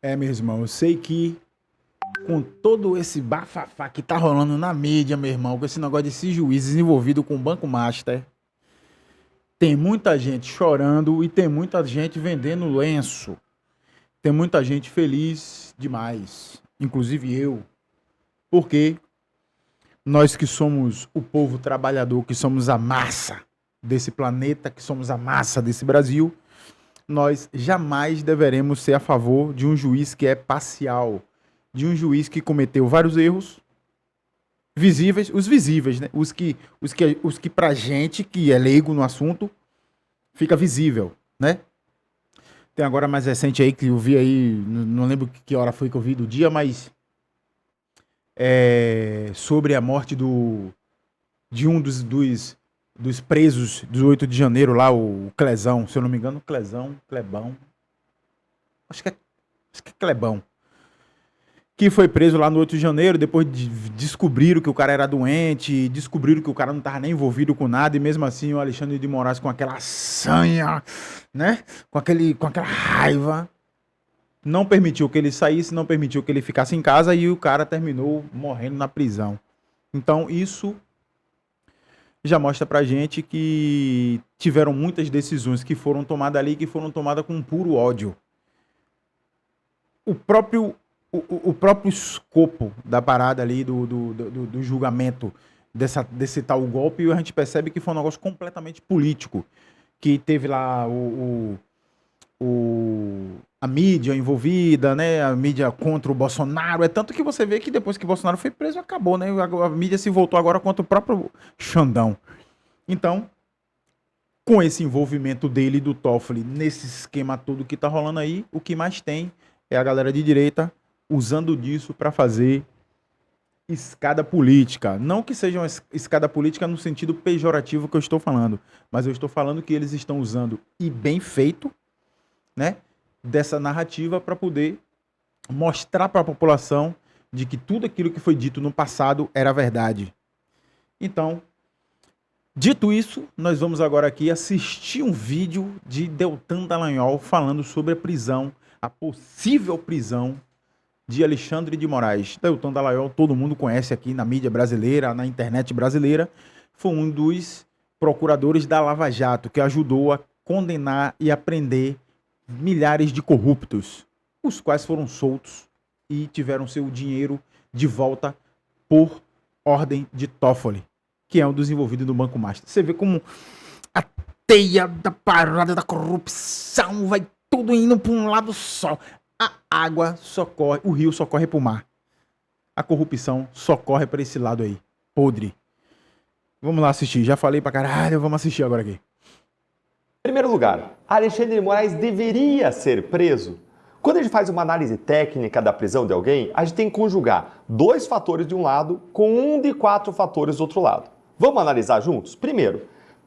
Meu irmão, eu sei que com todo esse bafafá que tá rolando na mídia, meu irmão, com esse negócio desses juízes envolvidos com o Banco Master, tem muita gente chorando e tem muita gente vendendo lenço. Tem muita gente feliz demais, inclusive eu, porque nós que somos o povo trabalhador, que somos a massa desse planeta, que somos a massa desse Brasil, nós jamais deveremos ser a favor de um juiz que é parcial, de um juiz que cometeu vários erros visíveis, né? Os que pra gente que é leigo no assunto fica visível, né? Tem agora mais recente aí que eu vi aí, não lembro que hora foi que eu vi do dia, mas sobre a morte de um dos presos do 8 de janeiro lá, o Clezão, se eu não me engano, Clebão, acho que é, acho que é Clebão, que foi preso lá no 8 de janeiro, depois descobriram que o cara era doente, descobriram que o cara não estava nem envolvido com nada, e mesmo assim o Alexandre de Moraes com aquela sanha, né? Com aquela raiva, não permitiu que ele saísse, não permitiu que ele ficasse em casa e o cara terminou morrendo na prisão. Então isso já mostra pra gente que tiveram muitas decisões que foram tomadas ali, que foram tomadas com puro ódio. O próprio, o próprio escopo da parada ali, do julgamento desse tal golpe, a gente percebe que foi um negócio completamente político. Que teve lá a mídia envolvida, né? A mídia contra o Bolsonaro. É tanto que você vê que depois que o Bolsonaro foi preso, acabou, né? A mídia se voltou agora contra o próprio Xandão. Então, com esse envolvimento dele e do Toffoli nesse esquema todo que tá rolando aí, o que mais tem é a galera de direita usando disso para fazer escada política. Não que seja uma escada política no sentido pejorativo que eu estou falando, mas eu estou falando que eles estão usando, e bem feito, né, dessa narrativa para poder mostrar para a população de que tudo aquilo que foi dito no passado era verdade. Então, dito isso, nós vamos agora aqui assistir um vídeo de Deltan Dallagnol falando sobre a prisão, a possível prisão de Alexandre de Moraes. Deltan Dallagnol, todo mundo conhece aqui na mídia brasileira, na internet brasileira, foi um dos procuradores da Lava Jato, que ajudou a condenar e a prender milhares de corruptos, os quais foram soltos e tiveram seu dinheiro de volta por ordem de Toffoli, que é um dos envolvidos no Banco Master. Você vê como a teia da parada da corrupção vai tudo indo para um lado só. A água só corre, o rio só corre para o mar. A corrupção só corre para esse lado aí, podre. Vamos lá assistir. Já falei pra caralho, vamos assistir agora aqui. Em primeiro lugar, Alexandre de Moraes deveria ser preso. Quando a gente faz uma análise técnica da prisão de alguém, a gente tem que conjugar 2 fatores de um lado com um de 4 fatores do outro lado. Vamos analisar juntos? Primeiro,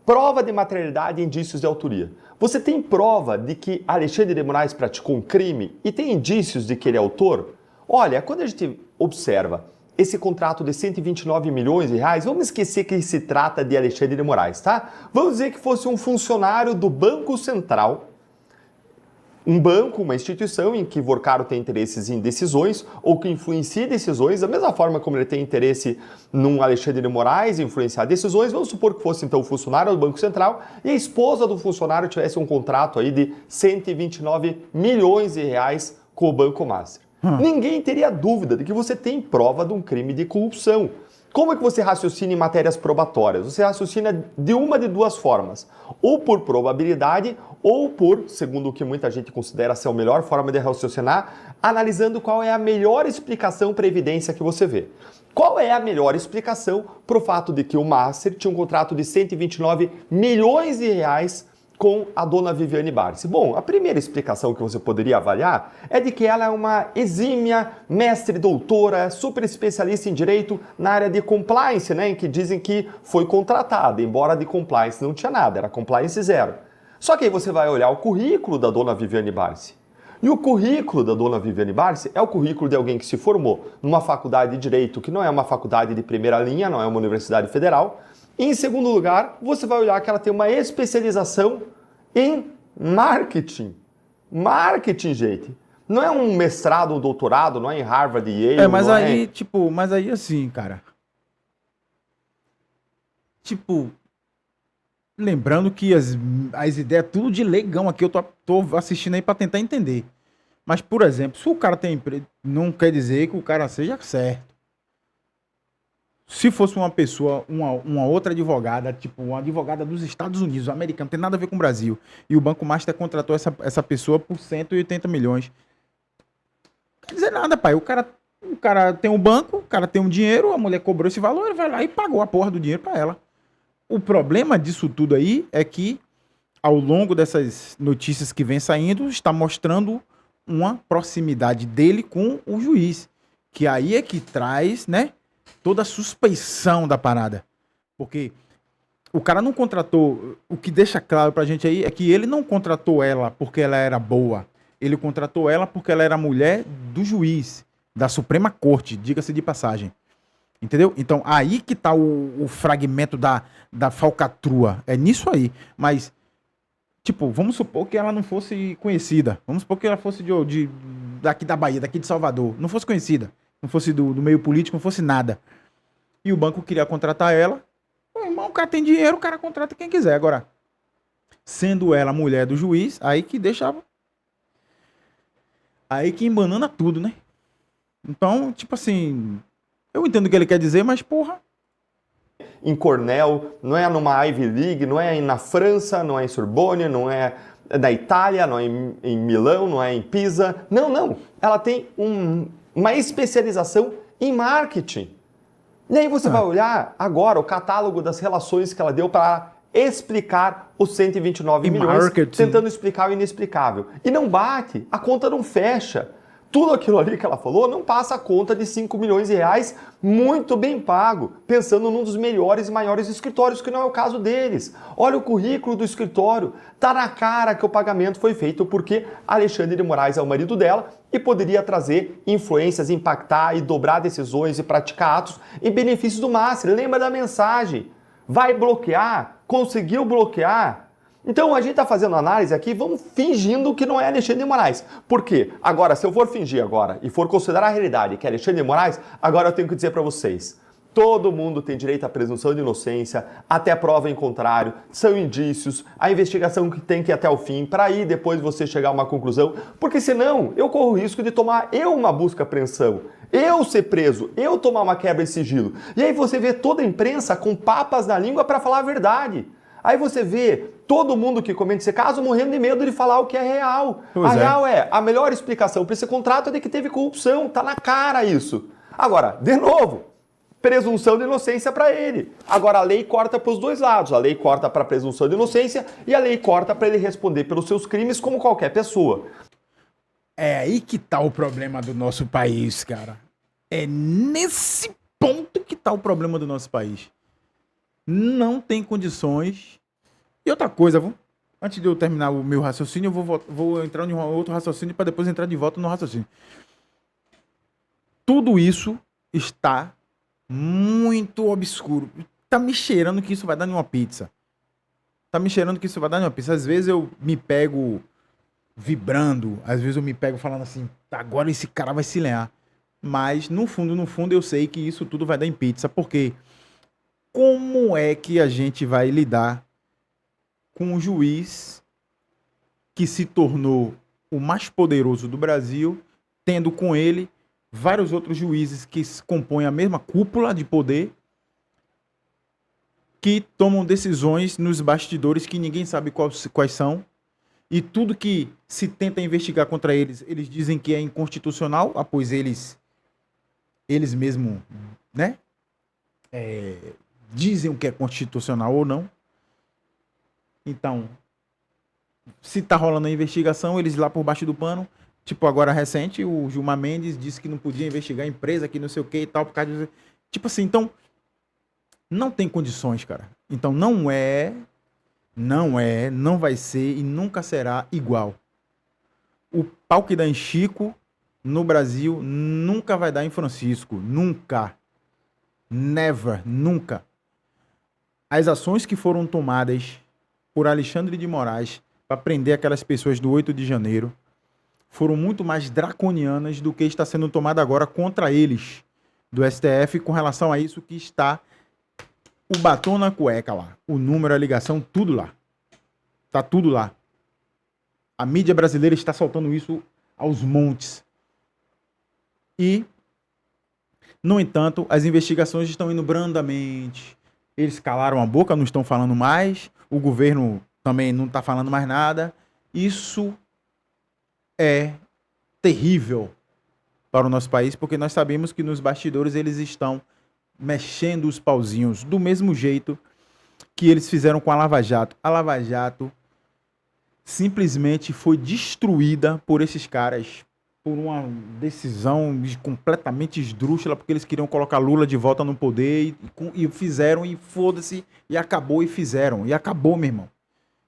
prova de materialidade e indícios de autoria. Você tem prova de que Alexandre de Moraes praticou um crime e tem indícios de que ele é autor? Olha, quando a gente observa esse contrato de 129 milhões de reais, vamos esquecer que se trata de Alexandre de Moraes, tá? Vamos dizer que fosse um funcionário do Banco Central, um banco, uma instituição em que Vorcaro tem interesses em decisões ou que influencia decisões, da mesma forma como ele tem interesse num Alexandre de Moraes em influenciar decisões. Vamos supor que fosse então o funcionário do Banco Central e a esposa do funcionário tivesse um contrato aí de 129 milhões de reais com o Banco Master. Ninguém teria dúvida de que você tem prova de um crime de corrupção. Como é que você raciocina em matérias probatórias? Você raciocina de uma de 2 formas. Ou por probabilidade, ou por, segundo o que muita gente considera ser a melhor forma de raciocinar, analisando qual é a melhor explicação para a evidência que você vê. Qual é a melhor explicação para o fato de que o Master tinha um contrato de 129 milhões de reais com a dona Viviane Barsi? Bom, a primeira explicação que você poderia avaliar é de que ela é uma exímia mestre doutora, super especialista em direito na área de compliance, né, em que dizem que foi contratada, embora de compliance não tinha nada, era compliance zero. Só que aí você vai olhar o currículo da dona Viviane Barsi. E o currículo da dona Viviane Barsi é o currículo de alguém que se formou numa faculdade de direito que não é uma faculdade de primeira linha, não é uma universidade federal. E, em segundo lugar, você vai olhar que ela tem uma especialização em marketing. Marketing, gente. Não é um mestrado, um doutorado, não é em Harvard e Yale, Mas não aí, é... tipo, mas aí assim, cara. Tipo, lembrando que as ideias, tudo de leigão aqui, eu tô assistindo aí pra tentar entender. Mas, por exemplo, se o cara tem emprego, não quer dizer que o cara seja certo. Se fosse uma pessoa, uma outra advogada, tipo, uma advogada dos Estados Unidos, americana, não tem nada a ver com o Brasil, e o Banco Master contratou essa pessoa por 180 milhões. Não quer dizer nada, pai. O cara tem um banco, o cara tem um dinheiro, a mulher cobrou esse valor, ele vai lá e pagou a porra do dinheiro pra ela. O problema disso tudo aí é que, ao longo dessas notícias que vem saindo, está mostrando uma proximidade dele com o juiz. Que aí é que traz, né, toda a suspeição da parada. Porque o cara não contratou. O que deixa claro pra gente aí é que ele não contratou ela porque ela era boa. Ele contratou ela porque ela era mulher do juiz, da Suprema Corte, diga-se de passagem. Entendeu? Então, aí que tá o fragmento da falcatrua. É nisso aí. Mas, tipo, vamos supor que ela não fosse conhecida. Vamos supor que ela fosse daqui da Bahia, daqui de Salvador. Não fosse conhecida. Não fosse do meio político, não fosse nada. E o banco queria contratar ela. Meu irmão, o cara tem dinheiro, o cara contrata quem quiser. Agora, sendo ela mulher do juiz, aí que deixava. Aí que embanana tudo, né? Então, tipo assim. Eu entendo o que ele quer dizer, mas porra. Em Cornell, não é numa Ivy League, não é na França, não é em Sorbonne, não é na Itália, não é em Milão, não é em Pisa. Não, não. Ela tem uma especialização em marketing. E aí você vai olhar agora o catálogo das relações que ela deu para explicar os 129 milhões, marketing. tentando explicar o inexplicável. E não bate, a conta não fecha. Tudo aquilo ali que ela falou não passa a conta de 5 milhões de reais muito bem pago, pensando num dos melhores e maiores escritórios, que não é o caso deles. Olha o currículo do escritório, tá na cara que o pagamento foi feito porque Alexandre de Moraes é o marido dela e poderia trazer influências, impactar e dobrar decisões e praticar atos em benefício do Master. Lembra da mensagem? Vai bloquear? Conseguiu bloquear? Então a gente está fazendo análise aqui, vamos fingindo que não é Alexandre de Moraes. Por quê? Agora, se eu for fingir agora e for considerar a realidade que é Alexandre de Moraes, agora eu tenho que dizer para vocês, todo mundo tem direito à presunção de inocência, até prova em contrário, são indícios, a investigação que tem que ir até o fim, para aí depois você chegar a uma conclusão, porque senão eu corro o risco de tomar uma busca-apreensão, eu ser preso, eu tomar uma quebra de sigilo. E aí você vê toda a imprensa com papas na língua para falar a verdade. Aí você vê todo mundo que comenta esse caso morrendo de medo de falar o que é real. Real é, a melhor explicação para esse contrato é de que teve corrupção, tá na cara isso. Agora, de novo, presunção de inocência para ele. Agora a lei corta para os dois lados. A lei corta para a presunção de inocência e a lei corta para ele responder pelos seus crimes como qualquer pessoa. É aí que tá o problema do nosso país, cara. É nesse ponto que tá o problema do nosso país. Não tem condições. E outra coisa, antes de eu terminar o meu raciocínio, eu vou entrar em um outro raciocínio para depois entrar de volta no raciocínio. Tudo isso está muito obscuro. Tá me cheirando que isso vai dar em uma pizza. Tá me cheirando que isso vai dar em uma pizza. Às vezes eu me pego vibrando, às vezes eu me pego falando assim, agora esse cara vai se lenhar. Mas no fundo eu sei que isso tudo vai dar em pizza, porque como é que a gente vai lidar com um juiz que se tornou o mais poderoso do Brasil, tendo com ele vários outros juízes que compõem a mesma cúpula de poder, que tomam decisões nos bastidores que ninguém sabe quais são, e tudo que se tenta investigar contra eles, eles dizem que é inconstitucional, pois eles mesmos, né, dizem o que é constitucional ou não. Então, se tá rolando a investigação, eles lá por baixo do pano, tipo agora recente, o Gilmar Mendes disse que não podia investigar a empresa, que não sei o que e tal, por causa de... Tipo assim, então, não tem condições, cara. Então não vai ser e nunca será igual. O pau que dá em Chico, no Brasil, nunca vai dar em Francisco. Nunca. Never. Nunca. As ações que foram tomadas por Alexandre de Moraes para prender aquelas pessoas do 8 de janeiro foram muito mais draconianas do que está sendo tomada agora contra eles do STF com relação a isso que está o batom na cueca lá, o número, a ligação, tudo lá. Tá tudo lá. A mídia brasileira está soltando isso aos montes. E, no entanto, as investigações estão indo brandamente. Eles calaram a boca, não estão falando mais. O governo também não está falando mais nada. Isso é terrível para o nosso país, porque nós sabemos que nos bastidores eles estão mexendo os pauzinhos do mesmo jeito que eles fizeram com a Lava Jato. A Lava Jato simplesmente foi destruída por esses caras por uma decisão completamente esdrúxula, porque eles queriam colocar Lula de volta no poder e fizeram, e foda-se, e acabou, e fizeram. E acabou, meu irmão.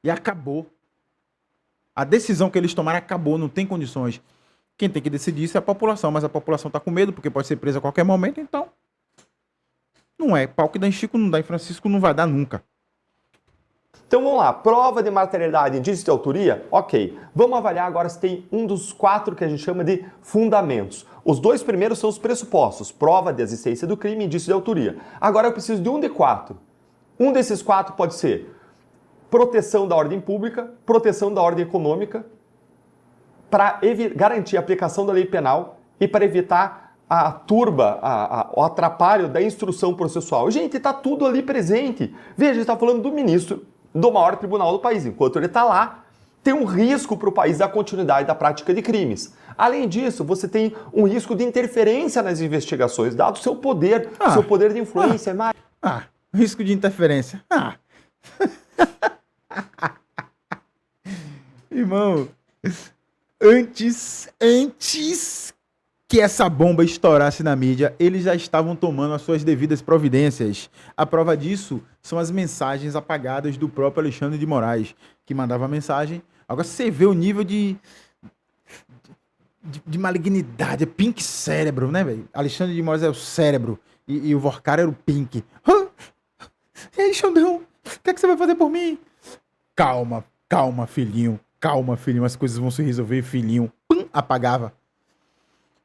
E acabou. A decisão que eles tomaram acabou, não tem condições. Quem tem que decidir isso é a população, mas a população tá com medo, porque pode ser presa a qualquer momento, então não é. Pau que dá em Chico não dá em Francisco, não vai dar nunca. Então vamos lá, prova de materialidade, indício de autoria? Ok. Vamos avaliar agora se tem um dos 4 que a gente chama de fundamentos. Os 2 primeiros são os pressupostos, prova de existência do crime e indício de autoria. Agora eu preciso de um de 4. Um desses 4 pode ser proteção da ordem pública, proteção da ordem econômica, para garantir a aplicação da lei penal e para evitar a turba, o atrapalho da instrução processual. Gente, está tudo ali presente. Veja, a gente está falando do ministro do maior tribunal do país. Enquanto ele está lá, tem um risco para o país da continuidade da prática de crimes. Além disso, você tem um risco de interferência nas investigações, dado o seu poder de influência. Risco de interferência. Irmão, antes que essa bomba estourasse na mídia, eles já estavam tomando as suas devidas providências. A prova disso são as mensagens apagadas do próprio Alexandre de Moraes, que mandava a mensagem. Agora você vê o nível de malignidade, é pink cérebro, né, velho? Alexandre de Moraes é o cérebro e o Vorcar era o pink. E aí, Xandão, o que é que você vai fazer por mim? Calma, filhinho. Calma, filhinho, as coisas vão se resolver, filhinho. Pum, apagava.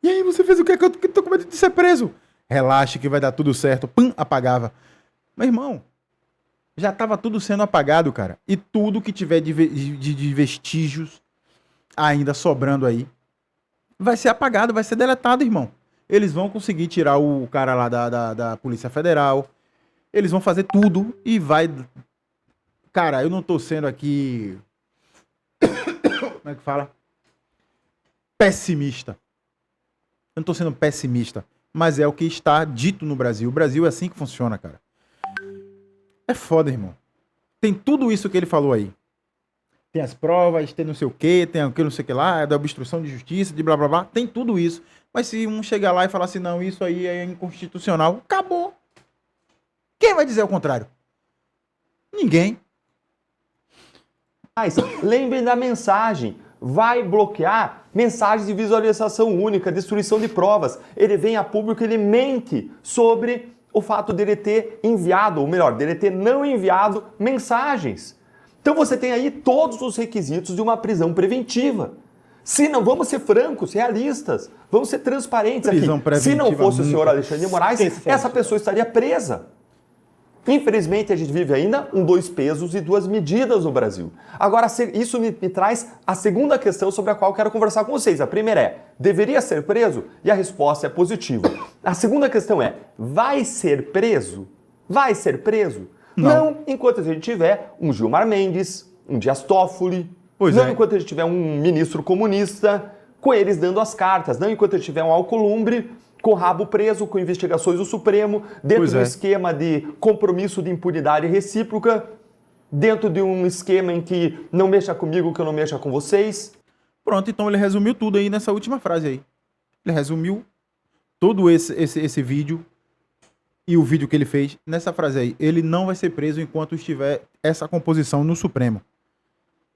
E aí, você fez o quê? Que eu tô com medo de ser preso. Relaxa que vai dar tudo certo. Pum, apagava. Meu irmão, já tava tudo sendo apagado, cara. E tudo que tiver de vestígios ainda sobrando aí, vai ser apagado, vai ser deletado, irmão. Eles vão conseguir tirar o cara lá da Polícia Federal. Eles vão fazer tudo e vai... Cara, eu não tô sendo aqui... Como é que fala? Pessimista. Eu não tô sendo pessimista, mas é o que está dito no Brasil. O Brasil é assim que funciona, cara. É foda, irmão. Tem tudo isso que ele falou aí. Tem as provas, tem não sei o quê, tem aquilo não sei o que lá, da obstrução de justiça, de blá blá blá. Tem tudo isso. Mas se um chegar lá e falar assim, não, isso aí é inconstitucional, acabou. Quem vai dizer o contrário? Ninguém. Mas lembrem da mensagem. Vai bloquear mensagens de visualização única, destruição de provas. Ele vem a público, ele mente sobre o fato dele ter enviado, ou melhor, dele ter não enviado mensagens. Então você tem aí todos os requisitos de uma prisão preventiva. Se não, vamos ser francos, realistas, vamos ser transparentes aqui. Se não fosse o senhor Alexandre de Moraes, essa pessoa estaria presa. Infelizmente, a gente vive ainda 2 pesos e 2 medidas no Brasil. Agora, isso me traz a segunda questão sobre a qual eu quero conversar com vocês. A primeira é, deveria ser preso? E a resposta é positiva. A segunda questão é, vai ser preso? Vai ser preso? Não enquanto a gente tiver um Gilmar Mendes, um Dias Toffoli, enquanto a gente tiver um ministro comunista, com eles dando as cartas, não enquanto a gente tiver um Alcolumbre, com o rabo preso, com investigações do Supremo, dentro de um esquema de compromisso de impunidade recíproca, dentro de um esquema em que não mexa comigo, que eu não mexa com vocês. Pronto, então ele resumiu tudo aí nessa última frase aí. Ele resumiu todo esse vídeo e o vídeo que ele fez nessa frase aí. Ele não vai ser preso enquanto estiver essa composição no Supremo.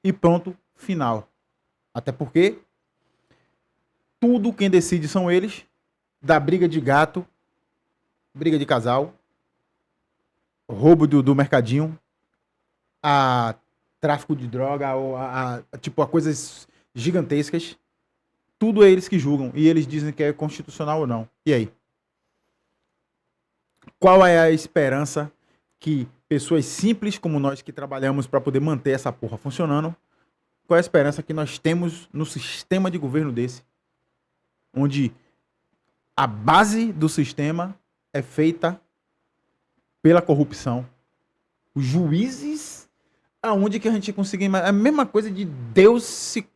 E pronto, final. Até porque tudo quem decide são eles. Da briga de gato, briga de casal, roubo do mercadinho, a tráfico de droga, a coisas gigantescas. Tudo é eles que julgam. E eles dizem que é constitucional ou não. E aí? Qual é a esperança que pessoas simples como nós que trabalhamos para poder manter essa porra funcionando, qual é a esperança que nós temos no sistema de governo desse? Onde a base do sistema é feita pela corrupção. Os juízes, aonde que a gente consegue... É a mesma coisa de Deus se...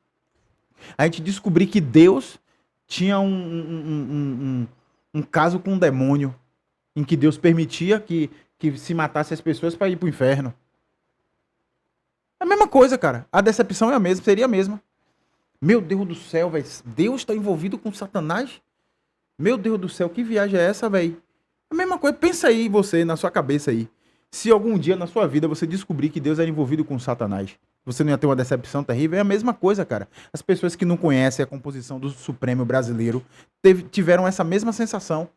A gente descobrir que Deus tinha um caso com um demônio, em que Deus permitia que se matasse as pessoas para ir pro inferno. É a mesma coisa, cara. A decepção é a mesma, seria a mesma. Meu Deus do céu, velho. Deus está envolvido com Satanás? Meu Deus do céu, que viagem é essa, velho? A mesma coisa. Pensa aí, você, na sua cabeça aí. Se algum dia na sua vida você descobrir que Deus era envolvido com Satanás, você não ia ter uma decepção terrível? É a mesma coisa, cara. As pessoas que não conhecem a composição do Supremo brasileiro tiveram essa mesma sensação.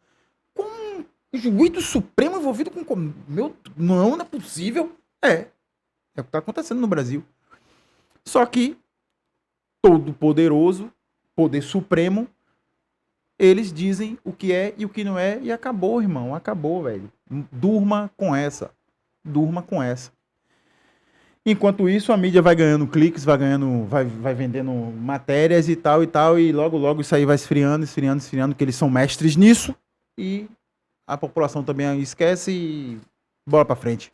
O juiz do Supremo envolvido com... não é possível. É o que está acontecendo no Brasil. Só que todo poderoso, poder supremo, eles dizem o que é e o que não é e acabou, irmão. Acabou, velho. Durma com essa. Durma com essa. Enquanto isso, a mídia vai ganhando cliques, vai vendendo matérias e tal, e logo, logo isso aí vai esfriando, que eles são mestres nisso, e a população também esquece e bola pra frente.